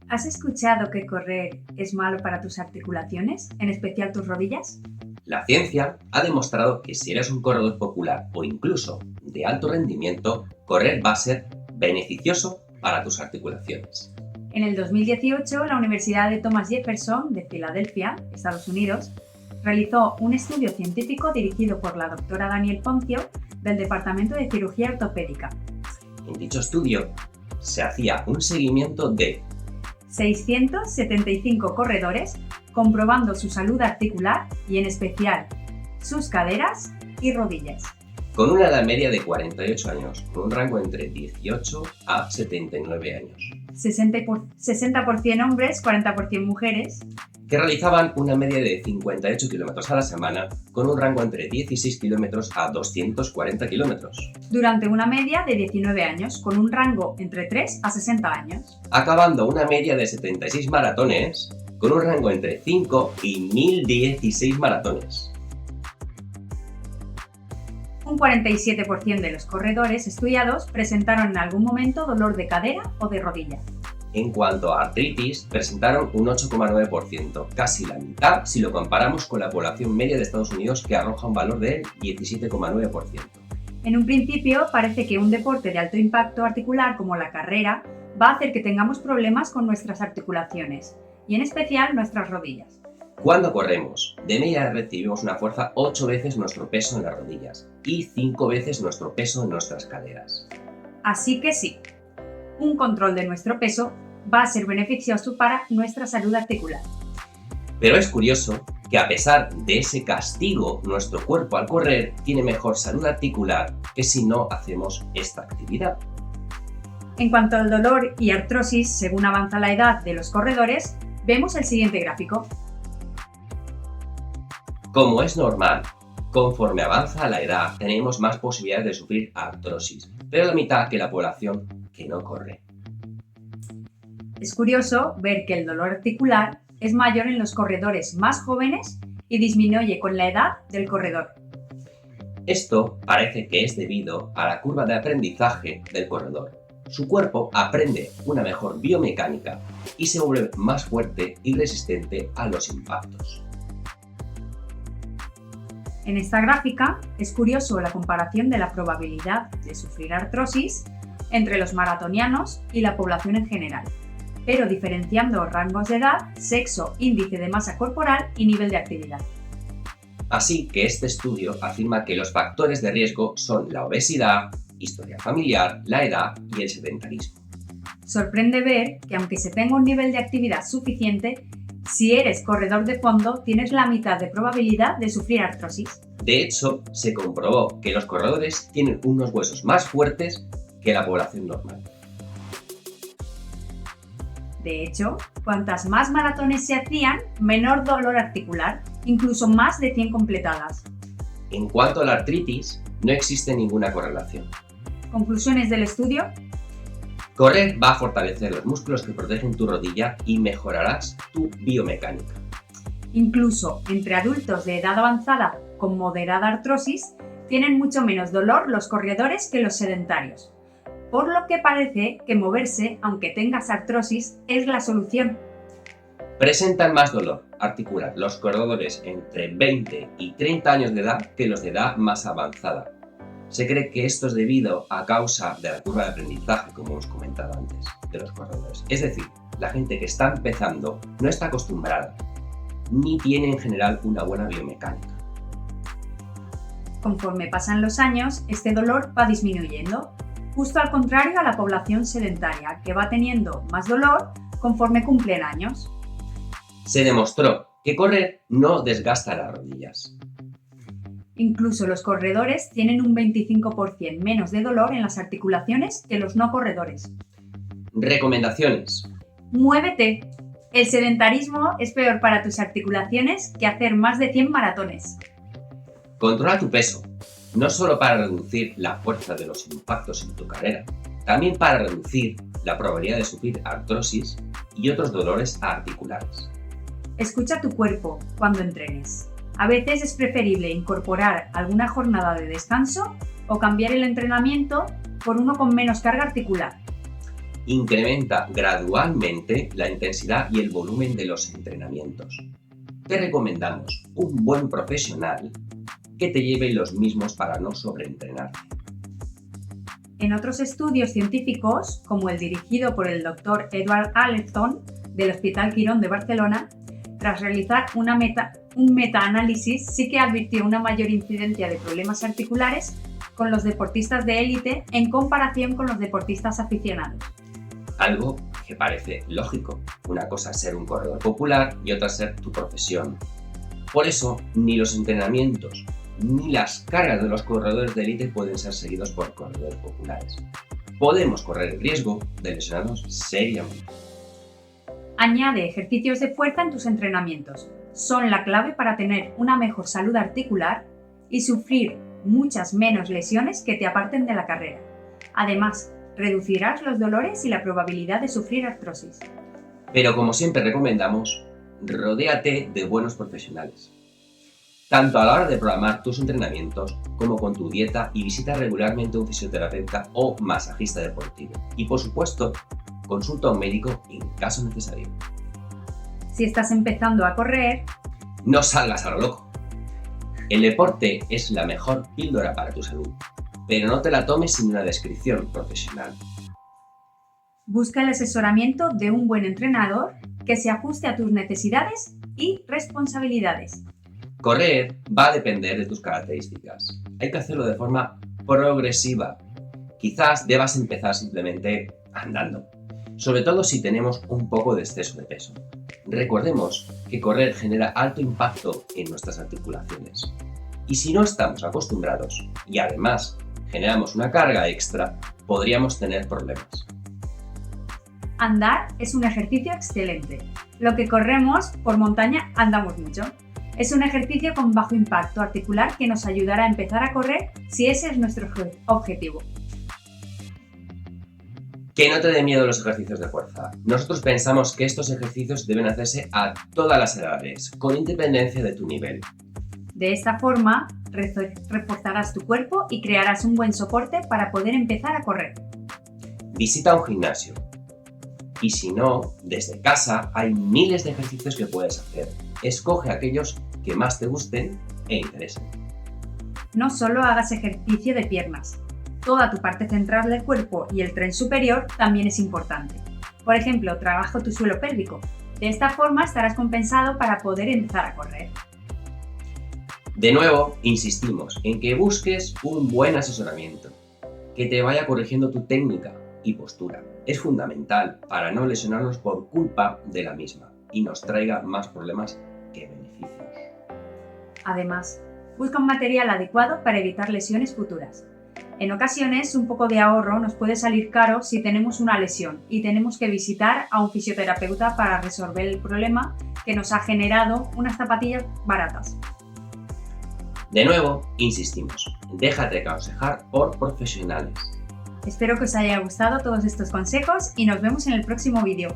¿Has escuchado que correr es malo para tus articulaciones, en especial tus rodillas? La ciencia ha demostrado que si eres un corredor popular o incluso de alto rendimiento, correr va a ser beneficioso para tus articulaciones. En el 2018, la Universidad de Thomas Jefferson de Filadelfia, Estados Unidos, realizó un estudio científico dirigido por la doctora Danielle Ponzio del Departamento de Cirugía Ortopédica. En dicho estudio se hacía un seguimiento de 675 corredores, comprobando su salud articular y en especial sus caderas y rodillas. Con una edad media de 48 años, con un rango entre 18 a 79 años. 60% hombres, 40% mujeres. Que realizaban una media de 58 kilómetros a la semana, con un rango entre 16 kilómetros a 240 kilómetros. Durante una media de 19 años, con un rango entre 3 a 60 años. Acabando una media de 76 maratones, con un rango entre 5 y 1016 maratones. Un 47% de los corredores estudiados presentaron en algún momento dolor de cadera o de rodilla. En cuanto a artritis, presentaron un 8,9%, casi la mitad si lo comparamos con la población media de Estados Unidos, que arroja un valor del 17,9%. En un principio parece que un deporte de alto impacto articular como la carrera va a hacer que tengamos problemas con nuestras articulaciones, y en especial nuestras rodillas. Cuando corremos, de media recibimos una fuerza 8 veces nuestro peso en las rodillas y 5 veces nuestro peso en nuestras caderas. Así que sí, un control de nuestro peso va a ser beneficioso para nuestra salud articular. Pero es curioso que a pesar de ese castigo, nuestro cuerpo al correr tiene mejor salud articular que si no hacemos esta actividad. En cuanto al dolor y artrosis, según avanza la edad de los corredores, vemos el siguiente gráfico. Como es normal, conforme avanza la edad tenemos más posibilidades de sufrir artrosis, pero la mitad que la población que no corre. Es curioso ver que el dolor articular es mayor en los corredores más jóvenes y disminuye con la edad del corredor. Esto parece que es debido a la curva de aprendizaje del corredor. Su cuerpo aprende una mejor biomecánica y se vuelve más fuerte y resistente a los impactos. En esta gráfica es curioso la comparación de la probabilidad de sufrir artrosis entre los maratonianos y la población en general, pero diferenciando rangos de edad, sexo, índice de masa corporal y nivel de actividad. Así que este estudio afirma que los factores de riesgo son la obesidad, historia familiar, la edad y el sedentarismo. Sorprende ver que aunque se tenga un nivel de actividad suficiente, si eres corredor de fondo tienes la mitad de probabilidad de sufrir artrosis. De hecho, se comprobó que los corredores tienen unos huesos más fuertes que la población normal. De hecho, cuantas más maratones se hacían, menor dolor articular, incluso más de 100 completadas. En cuanto a la artritis, no existe ninguna correlación. ¿Conclusiones del estudio? Correr va a fortalecer los músculos que protegen tu rodilla y mejorarás tu biomecánica. Incluso entre adultos de edad avanzada con moderada artrosis, tienen mucho menos dolor los corredores que los sedentarios. Por lo que parece que moverse, aunque tengas artrosis, es la solución. Presentan más dolor articular los corredores entre 20 y 30 años de edad que los de edad más avanzada. Se cree que esto es debido a causa de la curva de aprendizaje, como hemos comentado antes, de los corredores. Es decir, la gente que está empezando no está acostumbrada, ni tiene en general una buena biomecánica. Conforme pasan los años, este dolor va disminuyendo, justo al contrario a la población sedentaria, que va teniendo más dolor conforme cumplen años. Se demostró que correr no desgasta las rodillas. Incluso los corredores tienen un 25% menos de dolor en las articulaciones que los no corredores. Recomendaciones. ¡Muévete! El sedentarismo es peor para tus articulaciones que hacer más de 100 maratones. Controla tu peso, no solo para reducir la fuerza de los impactos en tu carrera, también para reducir la probabilidad de sufrir artrosis y otros dolores articulares. Escucha tu cuerpo cuando entrenes. A veces es preferible incorporar alguna jornada de descanso o cambiar el entrenamiento por uno con menos carga articular. Incrementa gradualmente la intensidad y el volumen de los entrenamientos. Te recomendamos un buen profesional que te lleve los mismos para no sobreentrenarte. En otros estudios científicos, como el dirigido por el Dr. Edward Allenton del Hospital Quirón de Barcelona, tras realizar un metaanálisis, sí que advirtió una mayor incidencia de problemas articulares con los deportistas de élite en comparación con los deportistas aficionados. Algo que parece lógico. Una cosa es ser un corredor popular y otra ser tu profesión. Por eso, ni los entrenamientos ni las cargas de los corredores de élite pueden ser seguidos por corredores populares. Podemos correr el riesgo de lesionarnos seriamente. Añade ejercicios de fuerza en tus entrenamientos. Son la clave para tener una mejor salud articular y sufrir muchas menos lesiones que te aparten de la carrera. Además, reducirás los dolores y la probabilidad de sufrir artrosis. Pero como siempre recomendamos, rodéate de buenos profesionales. Tanto a la hora de programar tus entrenamientos como con tu dieta, y visita regularmente un fisioterapeuta o masajista deportivo. Y por supuesto, consulta a un médico en caso necesario. Si estás empezando a correr, no salgas a lo loco. El deporte es la mejor píldora para tu salud, pero no te la tomes sin una descripción profesional. Busca el asesoramiento de un buen entrenador que se ajuste a tus necesidades y responsabilidades. Correr va a depender de tus características. Hay que hacerlo de forma progresiva. Quizás debas empezar simplemente andando, sobre todo si tenemos un poco de exceso de peso. Recordemos que correr genera alto impacto en nuestras articulaciones. Y si no estamos acostumbrados y además generamos una carga extra, podríamos tener problemas. Andar es un ejercicio excelente. Lo que corremos por montaña andamos mucho. Es un ejercicio con bajo impacto articular que nos ayudará a empezar a correr si ese es nuestro objetivo. Que no te dé miedo los ejercicios de fuerza. Nosotros pensamos que estos ejercicios deben hacerse a todas las edades, con independencia de tu nivel. De esta forma, reforzarás tu cuerpo y crearás un buen soporte para poder empezar a correr. Visita un gimnasio. Y si no, desde casa hay miles de ejercicios que puedes hacer. Escoge aquellos que más te gusten e interesen. No solo hagas ejercicio de piernas. Toda tu parte central del cuerpo y el tren superior también es importante. Por ejemplo, trabaja tu suelo pélvico. De esta forma estarás compensado para poder empezar a correr. De nuevo, insistimos en que busques un buen asesoramiento, que te vaya corrigiendo tu técnica y postura. Es fundamental para no lesionarnos por culpa de la misma y nos traiga más problemas que beneficios. Además, busca un material adecuado para evitar lesiones futuras. En ocasiones, un poco de ahorro nos puede salir caro si tenemos una lesión y tenemos que visitar a un fisioterapeuta para resolver el problema que nos ha generado unas zapatillas baratas. De nuevo, insistimos, déjate aconsejar por profesionales. Espero que os haya gustado todos estos consejos y nos vemos en el próximo vídeo.